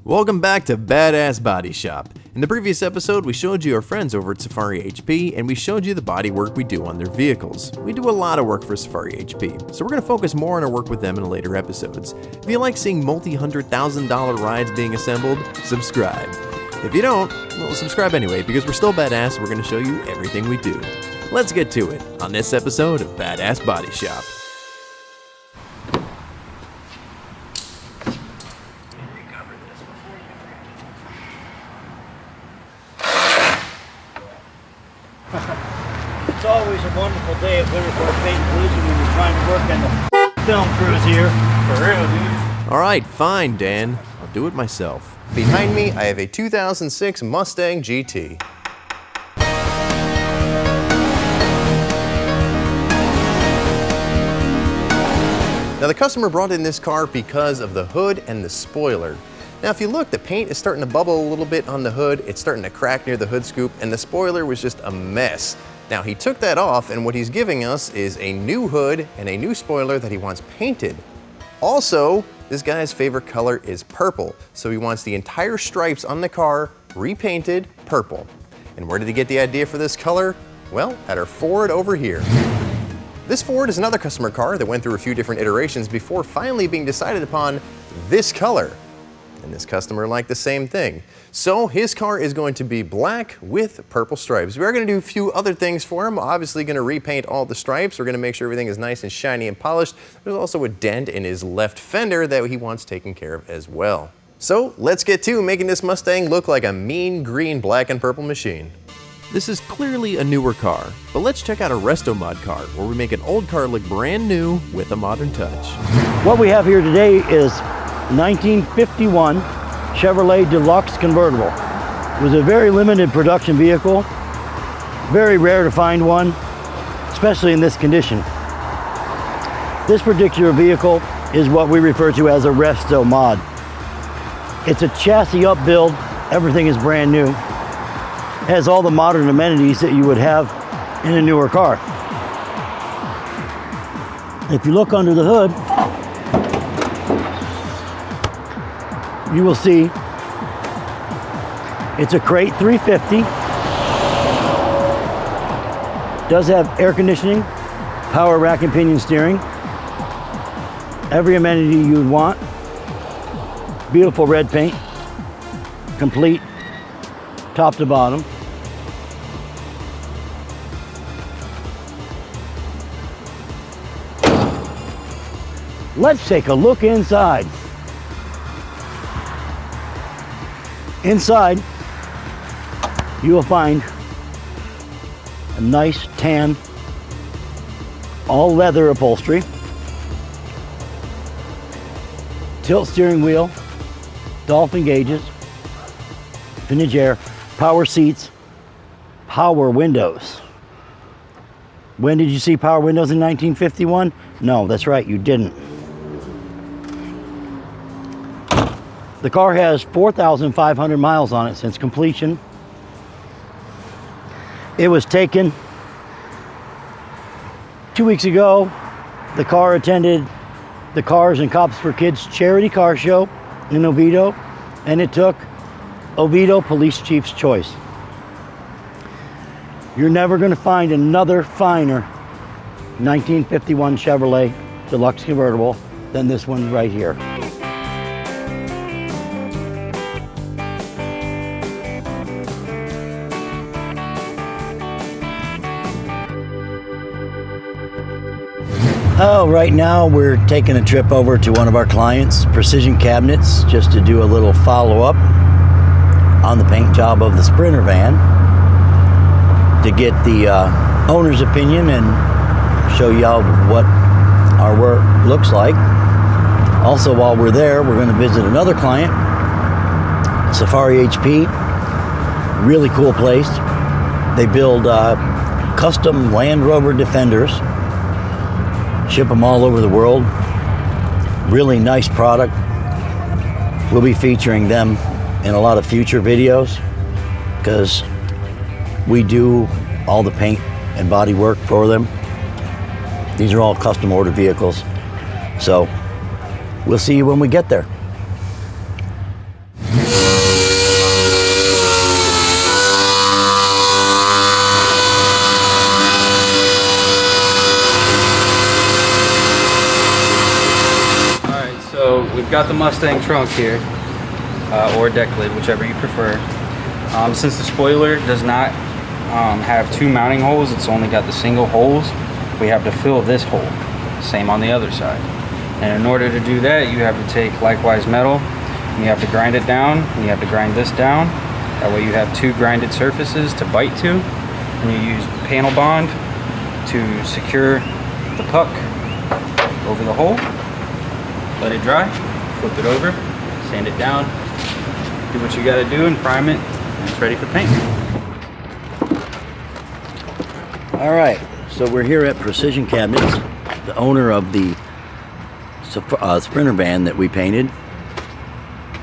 Welcome back to Badass Body Shop. In the previous episode, we showed you our friends over at Safari HP, and we showed you the body work we do on their vehicles. We do a lot of work for Safari HP, so we're going to focus more on our work with them in later episodes. If you like seeing multi-$100,000 rides being assembled, subscribe. If you don't, well, subscribe anyway, because we're still badass and we're going to show you everything we do. Let's get to it on this episode of Badass Body Shop. It's always a wonderful day at Winterport Paint and Collision when you're trying to work on the film crews here. For real, dude. Alright, fine, Dan. I'll do it myself. Behind me, I have a 2006 Mustang GT. Now the customer brought in this car because of the hood and the spoiler. Now if you look, the paint is starting to bubble a little bit on the hood, it's starting to crack near the hood scoop, and the spoiler was just a mess. Now he took that off, and what he's giving us is a new hood and a new spoiler that he wants painted. Also, this guy's favorite color is purple, so he wants the entire stripes on the car repainted purple. And where did he get the idea for this color? Well, at our Ford over here. This Ford is another customer car that went through a few different iterations before finally being decided upon this color. And this customer liked the same thing. So his car is going to be black with purple stripes. We're going to do a few other things for him. Obviously going to repaint all the stripes. We're going to make sure everything is nice and shiny and polished. There's also a dent in his left fender that he wants taken care of as well. So let's get to making this Mustang look like a mean green, black and purple machine. This is clearly a newer car, but let's check out a Resto Mod car where we make an old car look brand new with a modern touch. What we have here today is 1951 Chevrolet Deluxe convertible. It was a very limited production vehicle, very rare to find one, especially in this condition. This particular vehicle is what we refer to as a Resto Mod. It's a chassis up build, everything is brand new. It has all the modern amenities that you would have in a newer car. If you look under the hood, you will see it's a crate 350. Does have air conditioning, power rack and pinion steering, every amenity you'd want. Beautiful red paint, complete top to bottom. Let's take a look inside. Inside, you will find a nice tan, all leather upholstery, tilt steering wheel, dolphin gauges, vintage air, power seats, power windows. When did you see power windows in 1951? No, that's right, you didn't. The car has 4,500 miles on it since completion. It was taken 2 weeks ago. The car attended the Cars and Cops for Kids charity car show in Oviedo, and it took Oviedo Police Chief's choice. You're never going to find another finer 1951 Chevrolet Deluxe convertible than this one right here. Oh, right now we're taking a trip over to one of our clients, Precision Cabinets, just to do a little follow-up on the paint job of the Sprinter van to get the owner's opinion and show y'all what our work looks like. Also, while we're there, we're going to visit another client, Safari HP. Really cool place. They build custom Land Rover Defenders. Ship them all over the world. Really nice product. We'll be featuring them in a lot of future videos because we do all the paint and body work for them. These are all custom order vehicles. So we'll see you when we get there. Alright, so we've got the Mustang trunk here, or deck lid, whichever you prefer. Since the spoiler does not have two mounting holes, it's only got the single holes, we have to fill this hole. Same on the other side. And in order to do that, you have to take likewise metal, and you have to grind it down, and you have to grind this down. That way you have two grinded surfaces to bite to, and you use panel bond to secure the puck over the hole. Let it dry, flip it over, sand it down, do what you gotta do and prime it, and it's ready for paint. All right, so we're here at Precision Cabinets, the owner of the Sprinter van that we painted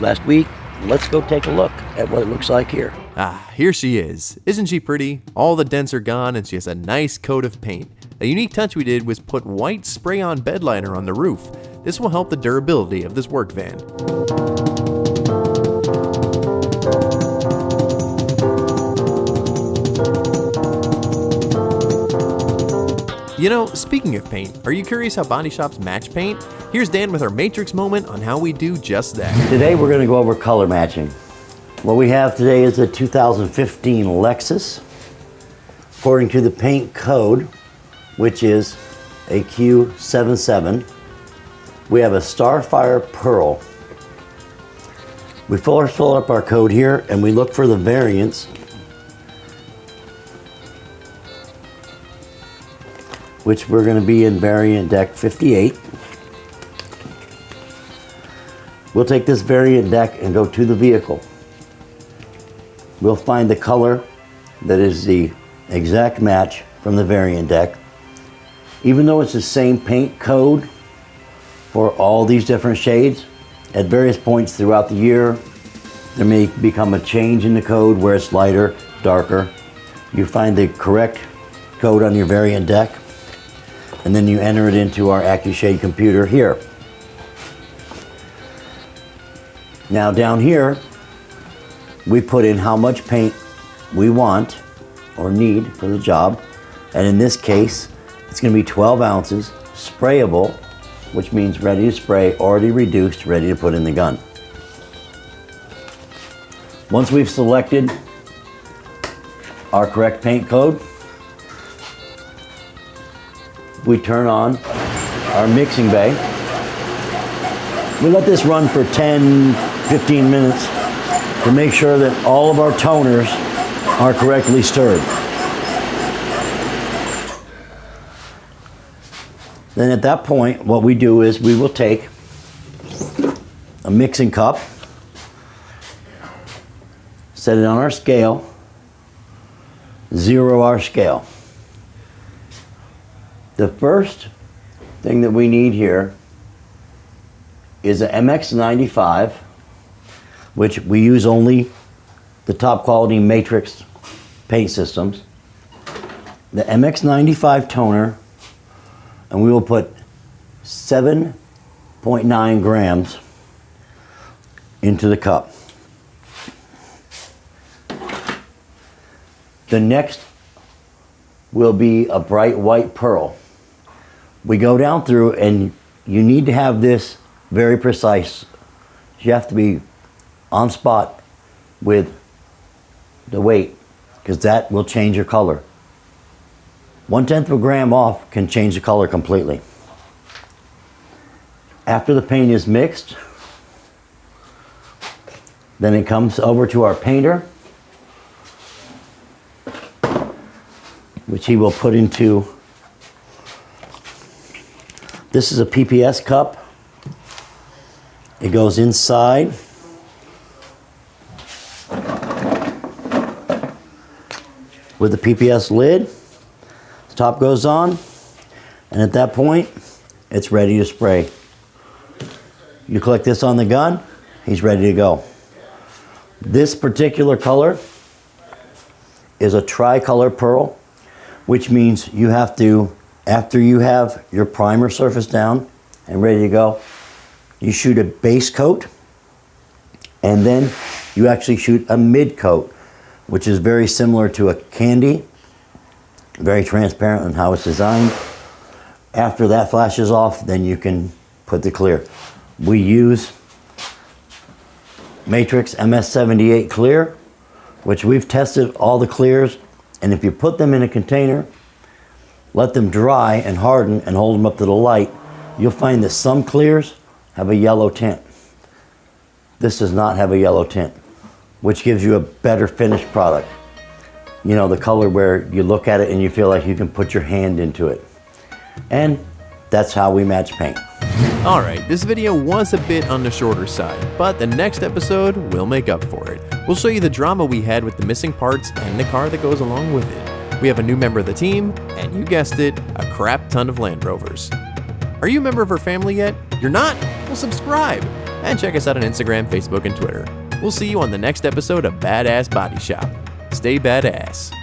last week. Let's go take a look at what it looks like here. Ah, here she is. Isn't she pretty? All the dents are gone and she has a nice coat of paint. A unique touch we did was put white spray-on bed liner on the roof. This will help the durability of this work van. You know, speaking of paint, are you curious how body shops match paint? Here's Dan with our Matrix moment on how we do just that. Today we're going to go over color matching. What we have today is a 2015 Lexus. According to the paint code, which is a Q77, we have a Starfire Pearl. We first fill up our code here and we look for the variants, which we're going to be in variant deck 58. We'll take this variant deck and go to the vehicle. We'll find the color that is the exact match from the variant deck. Even though it's the same paint code for all these different shades, at various points throughout the year, there may become a change in the code where it's lighter, darker. You find the correct code on your variant deck, and then you enter it into our AccuShade computer here. Now down here, we put in how much paint we want or need for the job. And in this case, it's going to be 12 ounces, sprayable, which means ready to spray, already reduced, ready to put in the gun. Once we've selected our correct paint code, we turn on our mixing bay. We let this run for 10, 15 minutes to make sure that all of our toners are correctly stirred. Then at that point, what we do is we will take a mixing cup, set it on our scale, zero our scale. The first thing that we need here is a MX95, which we use only the top quality Matrix paint systems. The MX95 toner, and we will put 7.9 grams into the cup. The next will be a bright white pearl. We go down through, and you need to have this very precise. You have to be on spot with the weight, because that will change your color. 1/10 of a gram off can change the color completely. After the paint is mixed, then it comes over to our painter, which he will put into, this is a PPS cup. It goes inside with the PPS lid. The top goes on, and at that point, it's ready to spray. You click this on the gun, he's ready to go. This particular color is a tricolor pearl, which means you have to, after you have your primer surface down and ready to go, you shoot a base coat And then you actually shoot a mid coat, which is very similar to a candy, very transparent on how it's designed. After that flashes off, then you can put the clear. We use Matrix MS78 clear, which we've tested all the clears, and if you put them in a container, let them dry and harden and hold them up to the light, you'll find that some clears have a yellow tint. This does not have a yellow tint, which gives you a better finished product. You know, the color where you look at it and you feel like you can put your hand into it. And that's how we match paint. Alright, this video was a bit on the shorter side, but the next episode will make up for it. We'll show you the drama we had with the missing parts and the car that goes along with it. We have a new member of the team, and you guessed it, a crap ton of Land Rovers. Are you a member of our family yet? You're not? Well, subscribe! And check us out on Instagram, Facebook, and Twitter. We'll see you on the next episode of Badass Body Shop. Stay badass.